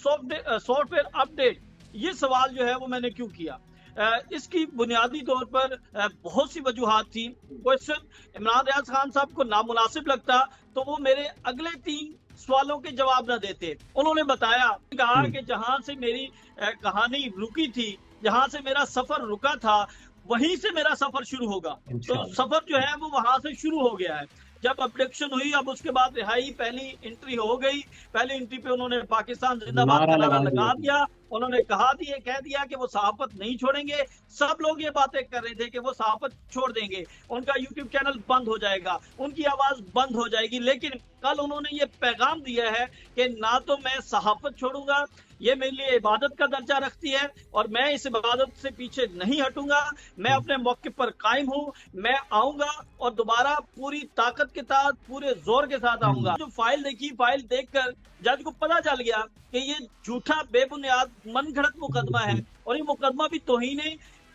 Software update, ये सवाल जो है वो मैंने क्यों किया? इसकी बुनियादी तौर पर बहुत सी वजूहात थी। क्वेश्चन इमरान रियाज खान साहब को नामुनासिब लगता तो वो मेरे अगले 3 सवालों के जवाब न देते। उन्होंने बताया, कहा कि जहां से मेरी कहानी रुकी थी, जहां से मेरा सफर रुका था, वहीं से मेरा सफर शुरू होगा। तो सफर जो है वो वहां से शुरू हो गया है। जब अब्डक्शन हुई, अब उसके बाद रिहाई, पहली एंट्री हो गई। पहली एंट्री पे उन्होंने पाकिस्तान जिंदाबाद का नारा नारा लगा लगा दिया। दिया। उन्होंने कह दिया कि वो सहाफत नहीं छोड़ेंगे। सब लोग ये बातें कर रहे थे कि वो सहाफत छोड़ देंगे, उनका यूट्यूब चैनल बंद हो जाएगा, उनकी आवाज बंद हो जाएगी। लेकिन कल उन्होंने ये पैगाम दिया है कि ना तो मैं सहाफत छोड़ूंगा, ये मेरे लिए इबादत का दर्जा रखती है और मैं इस इबादत से पीछे नहीं हटूंगा। मैं अपने मौके पर कायम हूं। मैं आऊंगा और दोबारा पूरी ताकत के साथ, पूरे जोर के साथ आऊंगा। जो फाइल देखी, फाइल देखकर जज को पता चल गया कि ये झूठा, बेबुनियाद, मनगढ़ंत मुकदमा है और ये मुकदमा भी तौहीन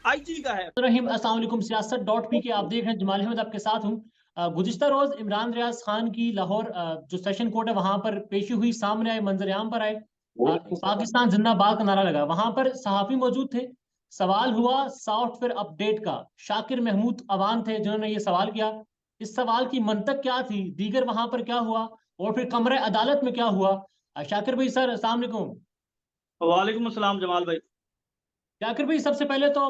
आईजी का है। रहीम, अस्सलाम वालेकुम। सियासत.pk आप देख रहे हैं, जमाल अहमद आपके साथ हूँ। गुज़िश्ता रोज इमरान रियाज खान की लाहौर जो सेशन कोर्ट है वहां पर पेशी हुई, सामने आए, मंजर-ए-आम पर आए, पाकिस्तान जिंदाबाद का नारा लगा। वहां पर सहाफी मौजूद थे। सवाल हुआ सॉफ्टवेयर अपडेट का। शाकिर महमूद अवान थे जिन्होंने ये सवाल किया। इस सवाल की मंतक क्या थी, दीगर वहां पर क्या हुआ, और फिर कमरे अदालत में क्या हुआ। शाकिर भाई सर, अस्सलाम वालेकुम। वालेकुम अस्सलाम जमाल भाई। जाकिर भाई, सबसे पहले तो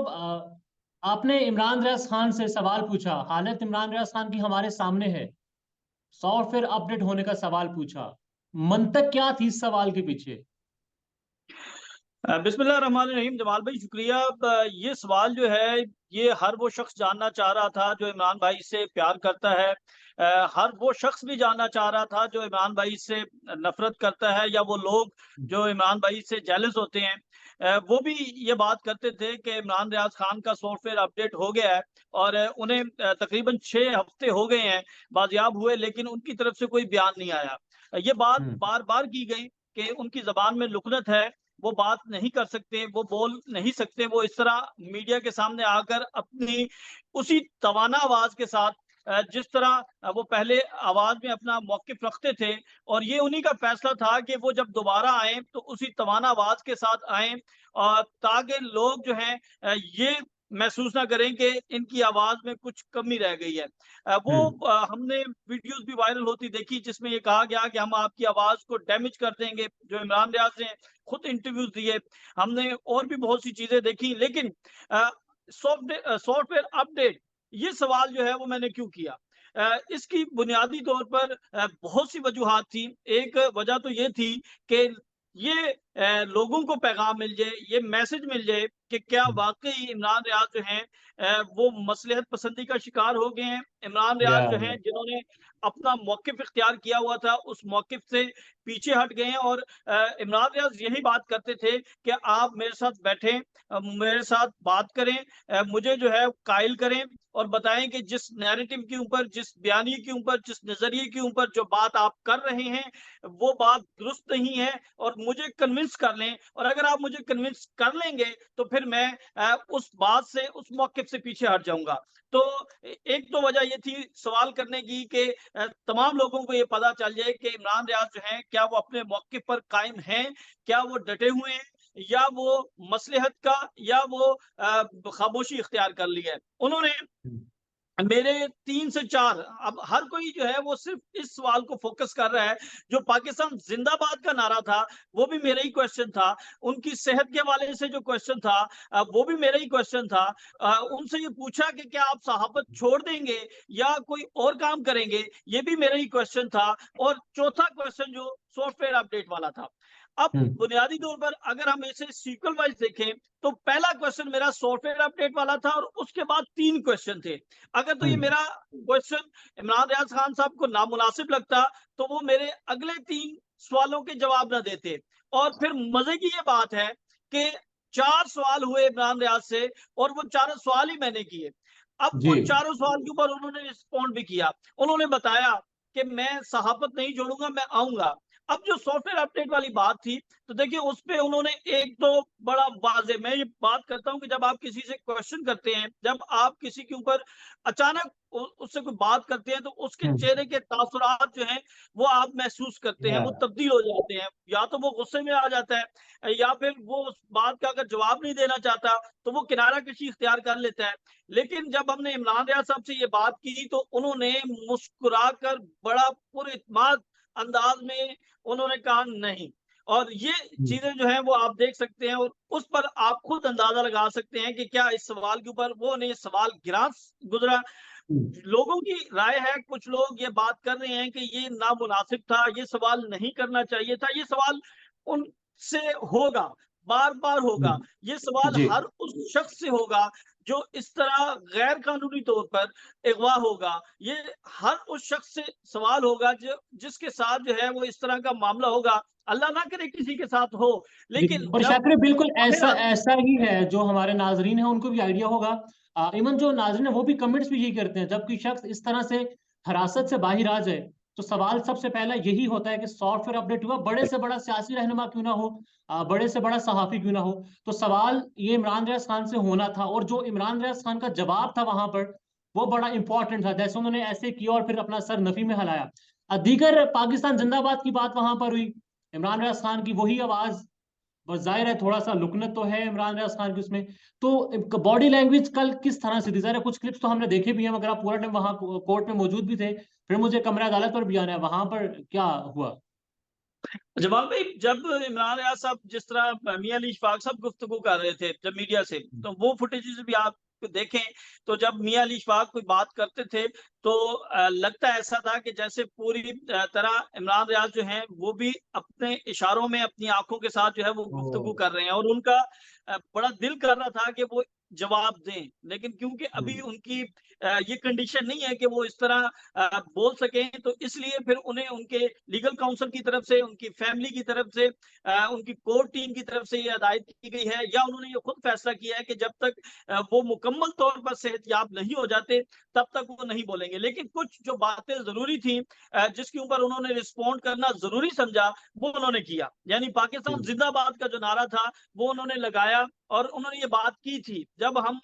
आपने इमरान रियाज खान से सवाल पूछा, हालत इमरान रियाज खान की हमारे सामने है, सॉफ्टवेयर अपडेट होने का सवाल पूछा। मंतक क्या थी इस सवाल के पीछे? बिस्मिल्लाह रहमान रहीम। जमाल भाई शुक्रिया। ये सवाल जो है, ये हर वो शख्स जानना चाह रहा था जो इमरान भाई से प्यार करता है। हर वो शख्स भी जानना चाह रहा था जो इमरान भाई से नफरत करता है, या वो लोग जो इमरान भाई से जेलस होते हैं। वो भी ये बात करते थे कि इमरान रियाज खान का सॉफ्टवेयर अपडेट हो गया है और उन्हें तकरीबन 6 हफ्ते हो गए हैं बाजियाब हुए, लेकिन उनकी तरफ से कोई बयान नहीं आया। ये बात हम्म। बार बार की गई कि उनकी जबान में लुकनत है, वो बात नहीं कर सकते, वो बोल नहीं सकते। वो इस तरह मीडिया के सामने आकर अपनी उसी तवाना आवाज के साथ, जिस तरह वो पहले आवाज में अपना मौकिफ रखते थे, और ये उन्हीं का फैसला था कि वो जब दोबारा आए तो उसी तवाना आवाज के साथ आए, ताकि लोग जो हैं ये महसूस ना करें कि इनकी आवाज में कुछ कमी रह गई है। हमने वीडियोस भी वायरल होती देखी जिसमें ये कहा गया कि हम आपकी आवाज को डैमेज कर देंगे। जो इमरान रियाज ने खुद इंटरव्यूज दिए, हमने और भी बहुत सी चीजें देखी। लेकिन सॉफ्टवेयर अपडेट, ये सवाल जो है वो मैंने क्यों किया? इसकी बुनियादी तौर पर बहुत सी वजूहात थी। एक वजह तो ये थी कि ये लोगों को पैगाम मिल जाए, ये मैसेज मिल जाए कि क्या वाकई इमरान रियाज जो हैं वो मसलहत पसंदी का शिकार हो गए हैं। इमरान रियाज जो हैं जिन्होंने अपना मौकिफ इख्तियार किया हुआ था, उस मौकिफ से पीछे हट गए हैं। और इमरान रियाज यही बात करते थे कि आप मेरे साथ बैठें, मेरे साथ बात करें, मुझे जो है कायल करें और बताएं कि जिस नैरेटिव के ऊपर, जिस बयानी के ऊपर, जिस नजरिए के ऊपर जो बात आप कर रहे हैं वो बात दुरुस्त नहीं है, और मुझे कन्विंस कर लें। और अगर आप मुझे कन्विंस कर लेंगे तो फिर मैं उस बात से, उस मौकिफ से पीछे हट जाऊंगा। तो एक तो वजह ये थी सवाल करने की कि तमाम लोगों को ये पता चल जाए कि इमरान रियाज जो हैं क्या वो अपने मौकिफ पर कायम हैं, क्या वो डटे हुए हैं, या वो मसलहत का, या वो खामोशी इख्तियार कर ली है उन्होंने। मेरे 3 से 4, अब हर कोई जो है वो सिर्फ इस सवाल को फोकस कर रहा है। जो पाकिस्तान जिंदाबाद का नारा था वो भी मेरा ही क्वेश्चन था। उनकी सेहत के हवाले से जो क्वेश्चन था वो भी मेरा ही क्वेश्चन था। उनसे ये पूछा कि क्या आप सहाफत छोड़ देंगे या कोई और काम करेंगे, ये भी मेरा ही क्वेश्चन था। और चौथा क्वेश्चन जो सॉफ्टवेयर अपडेट वाला था। अब बुनियादी तौर पर अगर हम इसे सीक्वल वाइज देखें तो पहला क्वेश्चन मेरा सॉफ्टवेयर अपडेट वाला था और उसके बाद 3 क्वेश्चन थे। अगर तो ये मेरा क्वेश्चन इमरान रियाज खान साहब को नामुनासिब लगता तो वो मेरे अगले 3 सवालों के जवाब ना देते। और फिर मजे की ये बात है कि 4 सवाल हुए इमरान रियाज से और वो चारों सवाल ही मैंने किए। अब जी। उन चारों सवाल के ऊपर उन्होंने रिस्पॉन्ड भी किया। उन्होंने बताया कि मैं सहाफत नहीं छोड़ूंगा, मैं आऊंगा। अब जो सॉफ्टवेयर अपडेट वाली बात थी, तो देखिए उस पे उन्होंने एक तो बड़ा वाज़ेह, मैं ये बात करता हूँ कि जब आप किसी से क्वेश्चन करते हैं, जब आप किसी के ऊपर अचानक उससे कोई बात करते हैं, तो उसके चेहरे के तासुरात जो हैं, वो आप महसूस करते हैं, या वो तब्दील हो जाते हैं। या तो वो गुस्से में आ जाता है, या फिर वो उस बात का अगर जवाब नहीं देना चाहता, तो वो किनारा कशी इख्तियार कर लेता है। लेकिन जब हमने इमरान रियाज साहब से ये बात की, तो उन्होंने मुस्कुराकर बड़ा पुरइत्माद अंदाज में उन्होंने कहा नहीं। और ये चीजें जो हैं वो आप देख सकते हैं, और उस पर आप खुद अंदाजा लगा सकते हैं कि क्या इस सवाल के ऊपर वो ने सवाल गिरा गुजरा। लोगों की राय है, कुछ लोग ये बात कर रहे हैं कि ये नामुनासिब था, ये सवाल नहीं करना चाहिए था, ये सवाल उनसे होगा, बार-बार होगा। ये सवाल जी हर उस शख्स से होगा जो इस तरह गैर कानूनी तौर पर अगवा होगा। ये हर उस शख्स से सवाल होगा जो जिसके साथ जो है वो इस तरह का मामला होगा। अल्लाह ना करे किसी के साथ हो, जी, लेकिन और जब शाकिर बिल्कुल बाहर ऐसा आते हैं। ऐसा ही है, जो हमारे नाजरीन है उनको भी आइडिया होगा। इवन जो नाजरीन है वो भी कमेंट्स भी यही करते हैं, जब कोई शख्स इस तरह से हिरासत से बाहर आ जाए, तो सवाल सबसे पहला यही होता है कि सॉफ्टवेयर अपडेट हुआ, बड़े से बड़ा सियासी रहनुमा क्यों ना हो, बड़े से बड़ा सहाफी क्यों ना हो, तो सवाल ये इमरान रियाज खान से होना था। और जो इमरान रियाज खान का जवाब था वहां पर, वो बड़ा इंपॉर्टेंट था। जैसे उन्होंने ऐसे किया और फिर अपना सर नफी में हिलाया। दीगर पाकिस्तान जिंदाबाद की बात वहां पर हुई, इमरान रियाज खान की वही आवाज। बस जाहिर है थोड़ा सा लुकनत तो है इमरान रियाज खान की उसमें। तो बॉडी लैंग्वेज कल किस तरह से थी, ज़रा कुछ क्लिप्स तो हमने देखे भी हैं, मगर आप पूरा टाइम वहां कोर्ट में मौजूद भी थे। फिर मुझे कमरा अदालत पर भी आना है, वहां पर क्या हुआ? जमाल भाई, जब इमरान रियाज साहब जिस तरह मियां अली इशफाक साहब गुफ्तगू कर रहे थे जब मीडिया से, तो वो फुटेजेस भी आप देखें, तो जब मियां अली इशफाक कोई बात करते थे, तो लगता ऐसा था कि जैसे पूरी तरह इमरान रियाज जो हैं वो भी अपने इशारों में अपनी आंखों के साथ जो है वो गुफ्तगू कर रहे हैं, और उनका बड़ा दिल कर रहा था कि वो जवाब दें, लेकिन क्योंकि अभी उनकी ये कंडीशन नहीं है कि वो इस तरह बोल सकें, तो इसलिए फिर उन्हें उनके लीगल काउंसिल की तरफ से, उनकी फैमिली की तरफ से, उनकी कोर्ट टीम की तरफ से ये हिदायत की गई है, या उन्होंने ये खुद फैसला किया है कि जब तक वो मुकम्मल तौर पर सेहतयाब नहीं हो जाते, तब तक वो नहीं बोलेंगे। लेकिन कुछ जो बातें ज़रूरी थी, जिसके ऊपर उन्होंने रिस्पॉन्ड करना ज़रूरी समझा, वो उन्होंने किया। यानी पाकिस्तान ज़िंदाबाद का जो नारा था, वो उन्होंने लगाया, और उन्होंने ये बात की थी। जब हम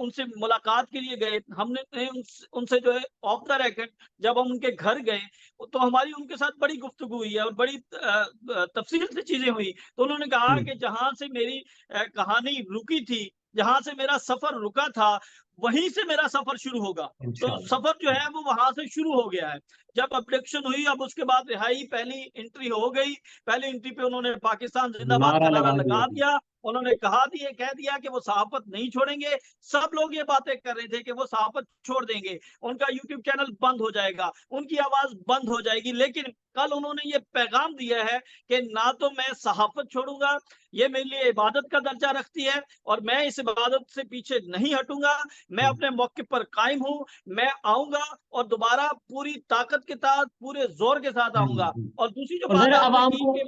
उनसे मुलाकात के लिए गए, हमने उनसे जो है ऑफ द रिकॉर्ड जब हम उनके घर गए, तो हमारी उनके साथ बड़ी गुफ्तगू हुई है, और बड़ी तफसील से चीज़ें हुई। तो उन्होंने कहा कि जहाँ से मेरी कहानी रुकी थी, जहाँ से मेरा सफ़र रुका था, वहीं से मेरा सफ़र शुरू होगा। तो इंशाल्लाह। सफ़र जो है वो वहाँ से शुरू हो गया है। जब अब्डक्शन हुई, अब उसके बाद रिहाई, पहली एंट्री हो गई। पहली एंट्री पे उन्होंने पाकिस्तान ज़िंदाबाद नारा का नारा लगा दिया लगा था। दिया। उन्होंने कह दिया कि वो सहाफ़त नहीं छोड़ेंगे। सब लोग ये बातें कर रहे थे कि वो सहाफ़त छोड़ देंगे, उनका यूट्यूब चैनल बंद हो जाएगा, उनकी आवाज़ बंद हो जाएगी। लेकिन कल उन्होंने ये पैगाम दिया है कि ना तो मैं सहाफ़त छोड़ूँगा, ये मेरे लिए इबादत का दर्जा रखती है, और मैं इस इबादत से पीछे नहीं हटूँगा। मैं अपने मौके पर कायम हूँ, मैं आऊँगा, और दोबारा पूरी ताकत के साथ, पूरे ज़ोर के साथ आऊँगा। और दूसरी जो और बात जरा आपने आवाम की को, कि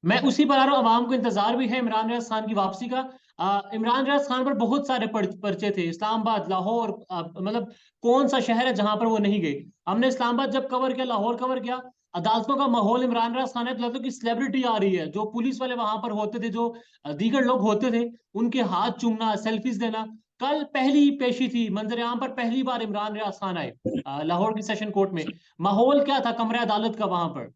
मैं उसी पर आ रहा हूँ, अवाम को इंतजार भी है इमरान रियाज खान की वापसी का। इमरान रियाज खान पर बहुत सारे पर्चे थे, इस्लामाबाद, लाहौर, मतलब कौन सा शहर है जहां पर वो नहीं गए। हमने इस्लामाबाद जब कवर किया, लाहौर कवर किया, अदालतों का माहौल इमरान रियाज खान है तो लगता है कि सेलिब्रिटी आ रही है। जो पुलिस वाले वहां पर होते थे, जो दीगर लोग होते थे, उनके हाथ चूमना, सेल्फीज देना। कल पहली पेशी थी, मंजर आम पर पहली बार इमरान रियाज खान आए लाहौर की सेशन कोर्ट में। माहौल क्या था कमरे अदालत का वहां पर?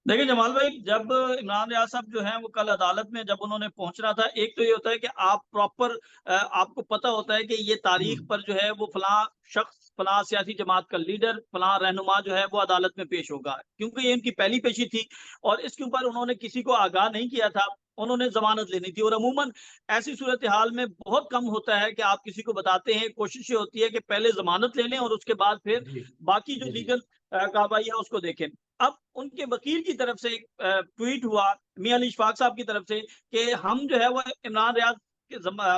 देखिए जमाल भाई, जब इमरान रियाज साहब जो हैं वो कल अदालत में जब उन्होंने पहुंचना था, एक तो ये होता है कि आप प्रॉपर आपको पता होता है कि ये तारीख पर जो है वो फलां शख्स, फलां सियासी जमात का लीडर, फलां रहनुमा जो है वो अदालत में पेश होगा, क्योंकि ये इनकी पहली पेशी थी, और इसके ऊपर उन्होंने किसी को आगाह नहीं किया था। उन्होंने जमानत लेनी थी, और अमूमन ऐसी सूरत हाल में बहुत कम होता है कि आप किसी को बताते हैं। कोशिश ये होती है कि पहले जमानत ले लें, और उसके बाद फिर जी बाकी जो जी जी। लीगल कार्रवाई है उसको देखें। अब उनके वकील की तरफ से एक ट्वीट हुआ, मियां अली इशफाक साहब की तरफ से, कि हम जो है वो इमरान रियाज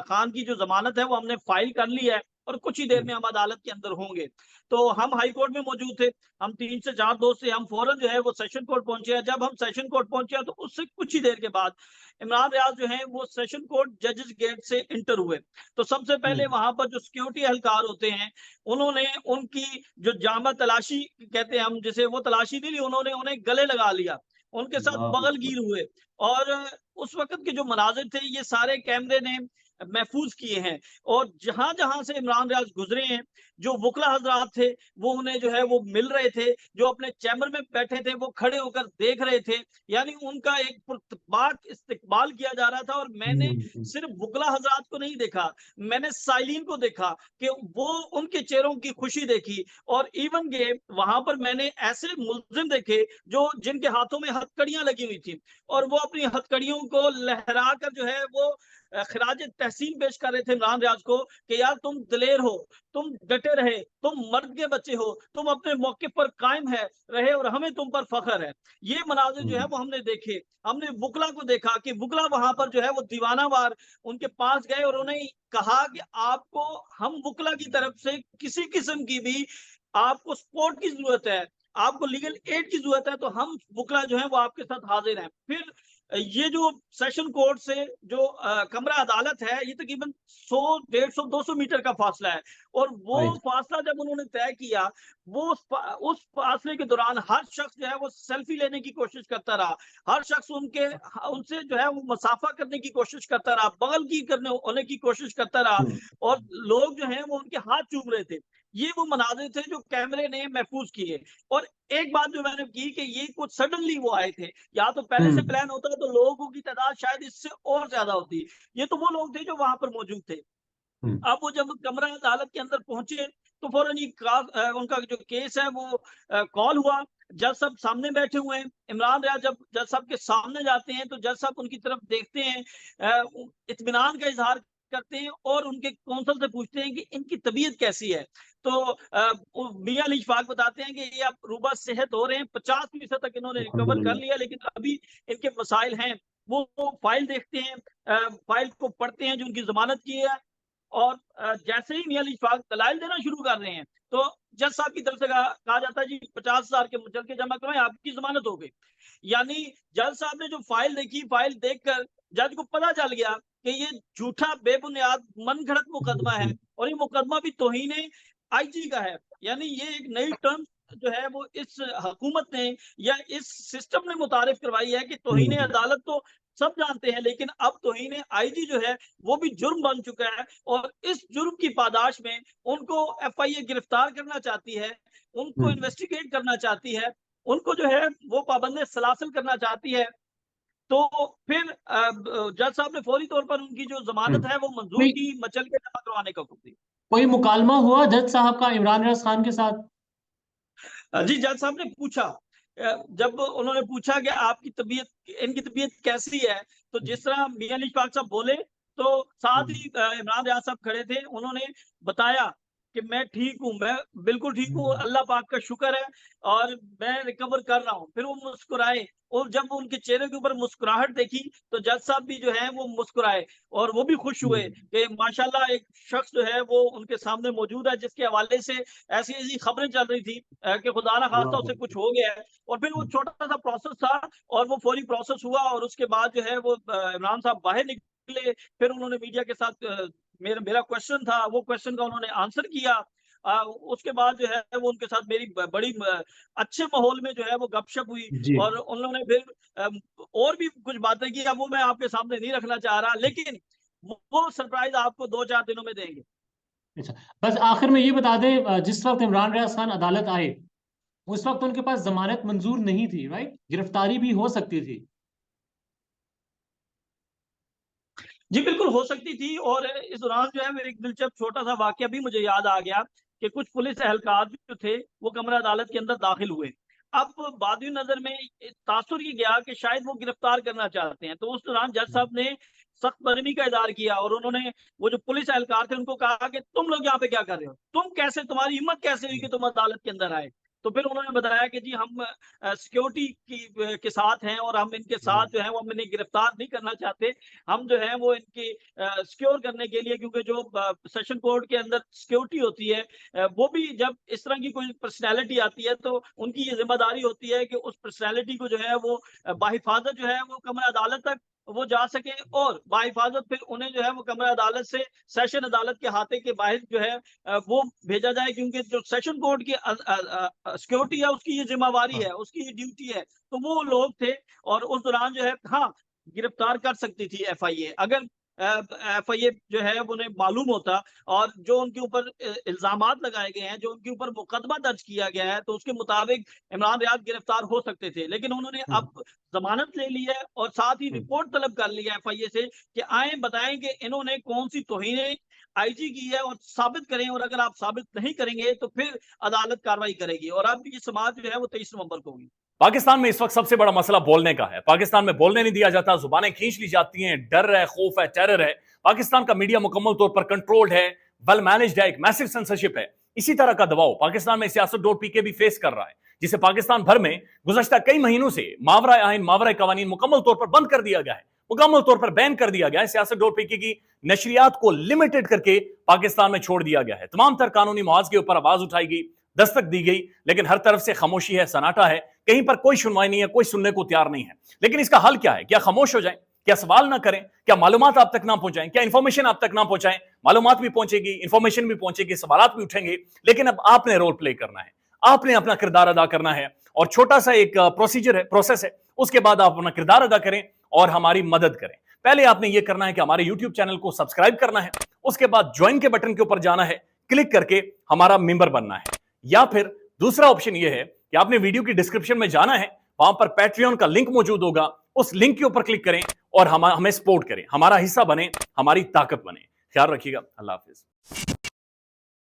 खान की जो जमानत है वो हमने फाइल कर ली है, और कुछ ही देर में हम अदालत के अंदर होंगे। तो हम हाई कोर्ट में मौजूद थे, हम 3 से 4 दोस्त से हम फौरन जो है वो सेशन कोर्ट पहुंचे। जब हम सेशन कोर्ट पहुंचे तो उससे कुछ ही देर के बाद इमरान रियाज जो है वो सेशन कोर्ट जजेस गेट से इंटर हुए। तो सबसे पहले वहां पर जो सिक्योरिटी एहलकार होते हैं, उन्होंने उनकी जो जामा तलाशी कहते हैं हम, जिसे वो तलाशी नहीं ली, उन्होंने उन्हें गले लगा लिया, उनके साथ बगलगीर हुए। और उस वक्त के जो मनाजिर थे ये सारे कैमरे ने महफूज किए हैं। और जहां जहां से इमरान रियाज गुजरे हैं, जो वकला हजरात थे वो उन्हें जो है वो मिल रहे थे, जो अपने चैम्बर में बैठे थे वो खड़े होकर देख रहे थे, यानी उनका एक पुरतबाक इस्तकबाल किया जा रहा था। और मैंने सिर्फ वकला हजरात को नहीं देखा, मैंने साइलिन को देखा कि वो उनके चेहरों की खुशी देखी। और इवन के वहां पर मैंने ऐसे मुल्जिम देखे जो जिनके हाथों में हथकड़ियां लगी हुई थी, और वो अपनी हथकड़ियों को लहरा कर जो है वो खराज तहसीन पेश कर रहे थे इमरान रियाज को कि यार तुम दिलेर हो, तुम डटे रहे, तुम मर्द के बच्चे हो, तुम अपने मौके पर कायम है रहे और हमें तुम पर फख्र है। ये मनाजिर जो है वो हमने देखे। हमने वकला को देखा कि वकला वहां पर जो है वो दीवानावार उनके पास गए और उन्हें कहा कि आपको हम वकला की तरफ से किसी किस्म की भी आपको सपोर्ट की जरूरत है, आपको लीगल एड की जरूरत है, तो हम वकला जो है वो आपके साथ हाजिर हैं। फिर ये जो सेशन कोर्ट से जो कमरा अदालत है, ये तकरीबन 100, 150, 200 मीटर का फासला है। और वो फासला जब उन्होंने तय किया, वो उस फासले के दौरान हर शख्स जो है वो सेल्फी लेने की कोशिश करता रहा, हर शख्स उनसे जो है वो मुसाफा करने की कोशिश करता रहा, बगल की होने की कोशिश करता रहा, और लोग जो है वो उनके हाथ चूम रहे थे। ये वो मनाजिर थे जो कैमरे ने महफूज किए। और एक बात जो मैंने की कि ये कुछ सडनली वो आए थे, या तो पहले से प्लान होता तो लोगों की तादाद शायद इससे और ज्यादा होती। ये तो वो लोग थे जो वहां पर मौजूद थे। अब वो जब कमरा अदालत के अंदर पहुंचे तो फौरन ही उनका जो केस है वो कॉल हुआ। जज साहब सामने बैठे हुए हैं। इमरान रियाज जब जज साहब के सामने जाते हैं तो जज साहब उनकी तरफ देखते हैं, इत्मीनान का इजहार करते हैं और उनके कौंसल से पूछते हैं कि इनकी तबीयत कैसी है। तो मियां अली इशफाक बताते हैं कि ये अब रूबा सेहत हो रहे हैं, 50% तक इन्होंने रिकवर कर लिया, लेकिन अभी इनके मसाइल हैं। वो फाइल देखते हैं, फाइल को पढ़ते हैं जो उनकी जमानत की है। और जैसे ही मियां अली इशफाक दलाइल देना शुरू कर रहे हैं तो जज साहब की तरफ से कहा जाता है जी 50,000 के मुचल के जमा करवाएं, आपकी जमानत हो गई। यानी जज साहब ने जो फाइल देखी, फाइल देखकर जज को पता चल गया कि ये झूठा बेबुनियाद मनगढ़ंत मुकदमा है, और ये मुकदमा भी तौहीन आईजी का है। यानी ये एक नई टर्म जो है वो इस हुकूमत ने या इस सिस्टम ने मुतारिफ करवाई है कि तौहीन अदालत तो सब जानते हैं, लेकिन अब तौहीन आईजी जो है वो भी जुर्म बन चुका है। और इस जुर्म की पादाश में उनको एफआईए गिरफ्तार करना चाहती है, उनको इन्वेस्टिगेट करना चाहती है, उनको जो है वो पाबंद सलासिल करना चाहती है। तो फिर जज साहब ने फौरी तौर पर उनकी जो जमानत है वो मंजूर की, मचल के जमा करवाने का हुक्म दिया। कोई मुकालमा हुआ जज साहब का इमरान रियाज खान के साथ? जी, जज साहब ने पूछा, जब उन्होंने पूछा कि आपकी तबीयत, इनकी तबीयत कैसी है, तो जिस तरह मियां अली इशफाक साहब बोले तो साथ ही इमरान रियाज साहब खड़े थे, उन्होंने बताया कि मैं ठीक हूँ, मैं बिल्कुल ठीक हूँ, अल्लाह पाक का शुक्र है और मैं रिकवर कर रहा हूँ। फिर वो मुस्कुराए, और जब उनके चेहरे के ऊपर मुस्कुराहट देखी तो जज साहब भी जो है वो मुस्कुराए और वो भी खुश हुए कि माशाल्लाह एक शख्स जो है वो उनके सामने मौजूद है जिसके हवाले से ऐसी ऐसी खबरें चल रही थी कि खुदा ना खास्ता उससे कुछ हो गया है। और फिर वो छोटा सा प्रोसेस था और वो फौरी प्रोसेस हुआ, और उसके बाद जो है वो इमरान साहब बाहर निकले। फिर उन्होंने मीडिया के साथ मेरा क्वेश्चन था, वो क्वेश्चन का उन्होंने आंसर किया। उसके बाद जो है वो उनके साथ मेरी बड़ी अच्छे माहौल में जो है वो गपशप हुई, और उन्होंने फिर और भी कुछ बातें की। अब वो मैं आपके सामने नहीं रखना चाह रहा, लेकिन वो सरप्राइज आपको 2-4 दिनों में देंगे। अच्छा, बस आखिर में ये बता दें, जिस वक्त इमरान रियाज खान अदालत आए उस वक्त उनके पास जमानत मंजूर नहीं थी, राइट? गिरफ्तारी भी हो सकती थी। जी बिल्कुल हो सकती थी। और इस दौरान जो है मेरे एक दिलचस्प छोटा सा वाकया भी मुझे याद आ गया कि कुछ पुलिस एहलकार जो थे वो कमरा अदालत के अंदर दाखिल हुए। अब बादी नजर में तासुर ये गया कि शायद वो गिरफ्तार करना चाहते हैं, तो उस दौरान जज साहब ने सख्त बरहमी का इजहार किया और उन्होंने वो जो पुलिस एहलकार थे उनको कहा कि तुम लोग यहाँ पे क्या कर रहे हो, तुम कैसे, तुम्हारी हिम्मत कैसे हुई कि तुम अदालत के अंदर आए। तो फिर उन्होंने बताया कि जी हम सिक्योरिटी के साथ हैं और हम इनके साथ जो है वो हम इन्हें गिरफ्तार नहीं करना चाहते। हम जो है वो इनकी सिक्योर करने के लिए, क्योंकि जो सेशन कोर्ट के अंदर सिक्योरिटी होती है, वो भी जब इस तरह की कोई पर्सनैलिटी आती है तो उनकी ये ज़िम्मेदारी होती है कि उस पर्सनैलिटी को जो है वो बाहिफाज़त जो है वो कमरा अदालत तक वो जा सके और बाहिफाज़त फिर उन्हें जो है वो कमरा अदालत से सेशन अदालत के अहाते के बाहर जो है वो भेजा जाए, क्योंकि जो सेशन कोर्ट की सिक्योरिटी है उसकी ये ज़िम्मेवारी हाँ। है, उसकी ये ड्यूटी है। तो वो लोग थे और उस दौरान जो है हाँ, गिरफ्तार कर सकती थी एफआईए, अगर एफआईए जो है वो उन्हें मालूम होता और जो उनके ऊपर इल्ज़ामात लगाए गए हैं, जो उनके ऊपर मुकदमा दर्ज किया गया है, तो उसके मुताबिक इमरान रियाद गिरफ्तार हो सकते थे। लेकिन उन्होंने हम्म, अब ज़मानत ले ली है और साथ ही हम्म, रिपोर्ट तलब कर ली है एफआईए से कि आएँ बताएँ कि इन्होंने कौन-सी तौहीन आईजी की है और साबित करें, और अगर आप साबित नहीं करेंगे तो फिर अदालत कार्रवाई करेगी और अब ये समाअत जो है वो 23 नवंबर को होगी। पाकिस्तान में इस वक्त सबसे बड़ा मसला बोलने का है। पाकिस्तान में बोलने नहीं दिया जाता, जुबानें खींच ली जाती हैं, डर है, खौफ है, टेरर है। पाकिस्तान का मीडिया मुकम्मल तौर पर कंट्रोल्ड है, वेल मैनेज्ड है, एक मैसिव सेंसरशिप है। इसी तरह का दबाव पाकिस्तान में siyaset.pk भी फेस कर रहा है, जिसे पाकिस्तान भर में गुज़श्ता कई महीनों से मावरा आइन, मावरा कवानीन मुकम्मल तौर पर बंद कर दिया गया है, मुकम्मल तौर पर बैन कर दिया गया है। siyaset.pk की नशरियात को लिमिटेड करके पाकिस्तान में छोड़ दिया गया है। तमाम तर कानूनी मुआवजे के ऊपर आवाज उठाई गई, दस्तक दी गई, लेकिन हर तरफ से खामोशी है, सन्नाटा है, कहीं पर कोई सुनवाई नहीं है, कोई सुनने को तैयार नहीं है। लेकिन इसका हल क्या है? क्या खामोश हो जाएं? क्या सवाल ना करें? क्या मालूमात आप तक ना पहुंचाएं? क्या इंफॉर्मेशन आप तक ना पहुंचाएं? मालूमात भी पहुंचेगी, इंफॉर्मेशन भी पहुंचेगी, सवालात भी उठेंगे, लेकिन अब आपने रोल प्ले करना है, आपने अपना किरदार अदा करना है। और छोटा सा एक प्रोसीजर है, प्रोसेस है, उसके बाद आप अपना किरदार अदा करें और हमारी मदद करें। पहले आपने यह करना है कि हमारे यूट्यूब चैनल को सब्सक्राइब करना है, उसके बाद ज्वाइन के बटन के ऊपर जाना है, क्लिक करके हमारा मेंबर बनना है। या फिर दूसरा ऑप्शन यह है कि आपने वीडियो की डिस्क्रिप्शन में जाना है, वहां पर पैट्रियन का लिंक मौजूद होगा, उस लिंक के ऊपर क्लिक करें और हमें सपोर्ट करें, हमारा हिस्सा बने, हमारी ताकत बने। ख्याल रखिएगा। अल्लाह हाफिज।